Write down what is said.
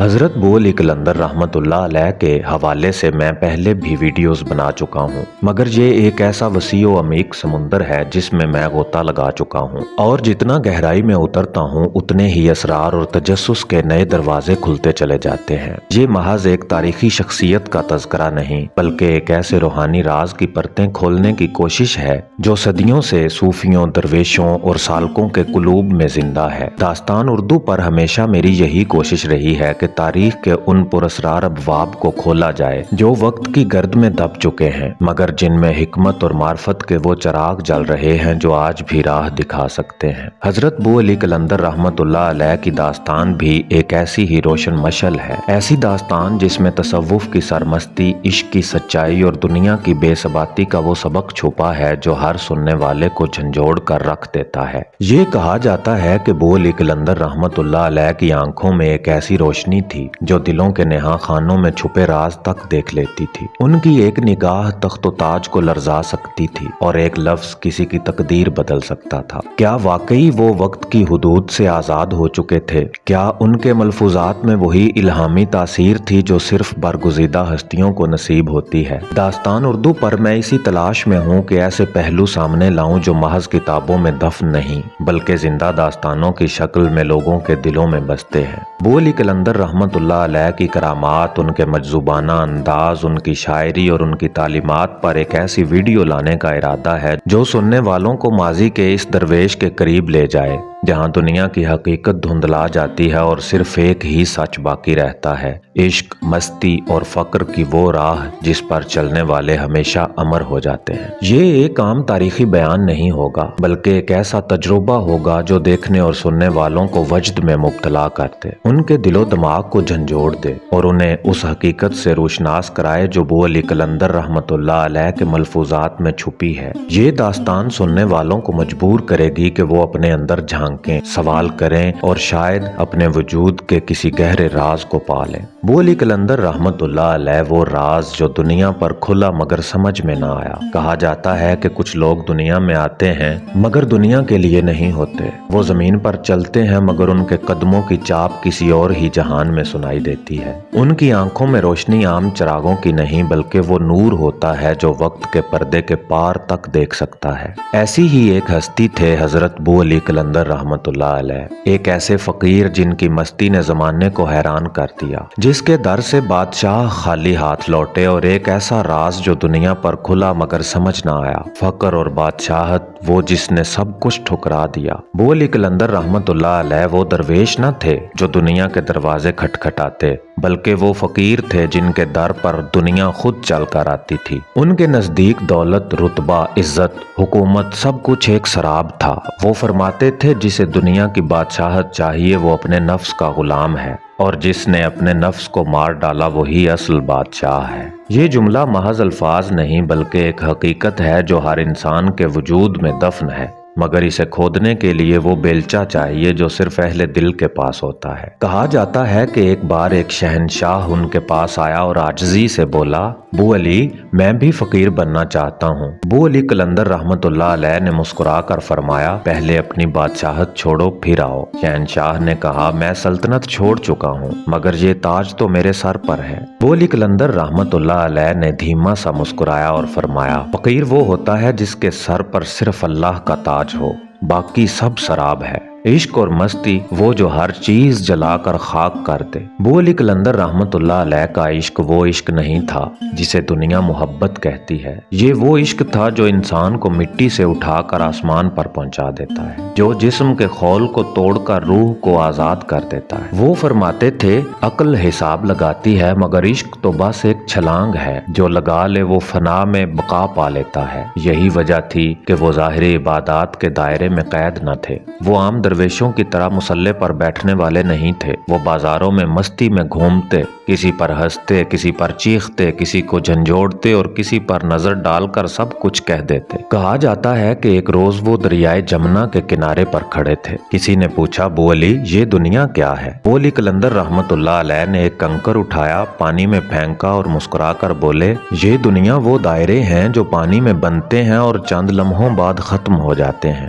حضرت بو علی کلندر رحمت اللہ علیہ کے حوالے سے میں پہلے بھی ویڈیوز بنا چکا ہوں، مگر یہ ایک ایسا وسیع و عمیق سمندر ہے جس میں غوطہ لگا چکا ہوں، اور جتنا گہرائی میں اترتا ہوں اتنے ہی اسرار اور تجسس کے نئے دروازے کھلتے چلے جاتے ہیں۔ یہ محض ایک تاریخی شخصیت کا تذکرہ نہیں، بلکہ ایک ایسے روحانی راز کی پرتیں کھولنے کی کوشش ہے جو صدیوں سے صوفیوں، درویشوں اور سالکوں کے قلوب میں زندہ ہے۔ داستان اردو پر ہمیشہ میری یہی کوشش رہی ہے کہ تاریخ کے ان پراسرار ابواب کو کھولا جائے جو وقت کی گرد میں دب چکے ہیں، مگر جن میں حکمت اور معرفت کے وہ چراغ جل رہے ہیں جو آج بھی راہ دکھا سکتے ہیں۔ حضرت بو علی کلندر رحمت اللہ علیہ کی داستان بھی ایک ایسی ہی روشن مشعل ہے، ایسی داستان جس میں تصوف کی سرمستی، عشق کی سچائی اور دنیا کی بے ثباتی کا وہ سبق چھپا ہے جو ہر سننے والے کو جھنجھوڑ کر رکھ دیتا ہے۔ یہ کہا جاتا ہے کہ بو علی کلندر رحمت اللہ علیہ کی آنکھوں میں ایک ایسی روشنی تھی جو دلوں کے نہاں خانوں میں چھپے راز تک دیکھ لیتی تھی۔ ان کی ایک نگاہ تخت و تاج کو لرزا سکتی تھی اور ایک لفظ کسی کی تقدیر بدل سکتا تھا۔ کیا واقعی وہ وقت کی حدود سے آزاد ہو چکے تھے؟ کیا ان کے ملفوظات میں وہی الہامی تاثیر تھی جو صرف برگزیدہ ہستیوں کو نصیب ہوتی ہے؟ داستان اردو پر میں اسی تلاش میں ہوں کہ ایسے پہلو سامنے لاؤں جو محض کتابوں میں دفن نہیں بلکہ زندہ داستانوں کی شکل میں لوگوں کے دلوں میں بستے ہیں۔ بو علی کلندر رحمت اللہ علیہ کی کرامات، ان کے مجذوبانہ انداز، ان کی شاعری اور ان کی تعلیمات پر ایک ایسی ویڈیو لانے کا ارادہ ہے جو سننے والوں کو ماضی کے اس درویش کے قریب لے جائے جہاں دنیا کی حقیقت دھندلا جاتی ہے اور صرف ایک ہی سچ باقی رہتا ہے: عشق، مستی اور فقر کی وہ راہ جس پر چلنے والے ہمیشہ امر ہو جاتے ہیں۔ یہ ایک عام تاریخی بیان نہیں ہوگا بلکہ ایک ایسا تجربہ ہوگا جو دیکھنے اور سننے والوں کو وجد میں مبتلا کر دے، ان کے دل و دماغ کو جھنجھوڑ دے اور انہیں اس حقیقت سے روشناس کرائے جو بو علی کلندر رحمت اللہ علیہ کے ملفوظات میں چھپی ہے۔ یہ داستان سننے والوں کو مجبور کرے گی کہ وہ اپنے اندر جھانکیں، سوال کریں اور شاید اپنے وجود کے کسی گہرے راز کو پالیں۔ بو علی کلندر رحمت اللہ علیہ وہ راز جو دنیا پر کھلا مگر سمجھ میں نہ آیا۔ کہا جاتا ہے کہ کچھ لوگ دنیا میں آتے ہیں مگر دنیا کے لیے نہیں ہوتے، وہ زمین پر چلتے ہیں مگر ان کے قدموں کی چاپ کسی اور ہی جہان میں سنائی دیتی ہے۔ ان کی آنکھوں میں روشنی عام چراغوں کی نہیں بلکہ وہ نور ہوتا ہے جو وقت کے پردے کے پار تک دیکھ سکتا ہے۔ ایسی ہی ایک ہستی تھے حضرت بو علی کلندر رحمت اللہ علیہ، ایک ایسے فقیر جن کی مستی نے زمانے کو حیران کر دیا، جس کے در سے بادشاہ خالی ہاتھ لوٹے، اور ایک ایسا راز جو دنیا پر کھلا مگر سمجھ نہ آیا: فقر اور بادشاہت، وہ جس نے سب کچھ ٹھکرا دیا۔ بو علی کلندر رحمت اللہ علیہ وہ درویش نہ تھے جو دنیا کے دروازے کھٹکھٹاتے، بلکہ وہ فقیر تھے جن کے در پر دنیا خود چل کر آتی تھی۔ ان کے نزدیک دولت، رتبہ، عزت، حکومت سب کچھ ایک سراب تھا۔ وہ فرماتے تھے جسے دنیا کی بادشاہت چاہیے وہ اپنے نفس کا غلام ہے، اور جس نے اپنے نفس کو مار ڈالا وہی اصل بادشاہ ہے۔ یہ جملہ محض الفاظ نہیں بلکہ ایک حقیقت ہے جو ہر انسان کے وجود میں دفن ہے، مگر اسے کھودنے کے لیے وہ بیلچہ چاہیے جو صرف اہل دل کے پاس ہوتا ہے۔ کہا جاتا ہے کہ ایک بار ایک شہنشاہ ان کے پاس آیا اور عاجزی سے بولا: بو علی، میں بھی فقیر بننا چاہتا ہوں۔ بو علی کلندر رحمت اللہ علیہ نے مسکرا کر فرمایا: پہلے اپنی بادشاہت چھوڑو پھر آؤ۔ شہنشاہ نے کہا: میں سلطنت چھوڑ چکا ہوں مگر یہ تاج تو میرے سر پر ہے۔ بو علی کلندر رحمت اللہ علیہ نے دھیما سا مسکرایا اور فرمایا: فقیر وہ ہوتا ہے جس کے سر پر صرف اللہ کا تاج ہو، باقی سب سراب ہے۔ عشق اور مستی وہ جو ہر چیز جلا کر خاک کر دے۔ بو علی کلندر رحمت اللہ علیہ کا عشق وہ عشق نہیں تھا جسے دنیا محبت کہتی ہے، یہ وہ عشق تھا جو انسان کو مٹی سے اٹھا کر آسمان پر پہنچا دیتا ہے، جو جسم کے خول کو توڑ کر روح کو آزاد کر دیتا ہے۔ وہ فرماتے تھے: عقل حساب لگاتی ہے مگر عشق تو بس ایک چھلانگ ہے، جو لگا لے وہ فنا میں بقا پا لیتا ہے۔ یہی وجہ تھی کہ وہ ظاہری عبادات کے دائرے میں قید نہ تھے، وہ عام درویشوں کی طرح مسلح پر بیٹھنے والے نہیں تھے، وہ بازاروں میں مستی میں گھومتے، کسی پر ہنستے، کسی پر چیختے، کسی کو جھنجھوڑتے اور کسی پر نظر ڈال کر سب کچھ کہہ دیتے۔ کہا جاتا ہے کہ ایک روز وہ دریائے جمنا کے کنارے پر کھڑے تھے۔ کسی نے پوچھا: بو علی، یہ دنیا کیا ہے؟ بو علی کلندر رحمت اللہ علیہ نے ایک کنکر اٹھایا، پانی میں پھینکا اور مسکرا کر بولے: یہ دنیا وہ دائرے ہیں جو پانی میں بنتے ہیں اور چند لمحوں بعد ختم ہو جاتے ہیں۔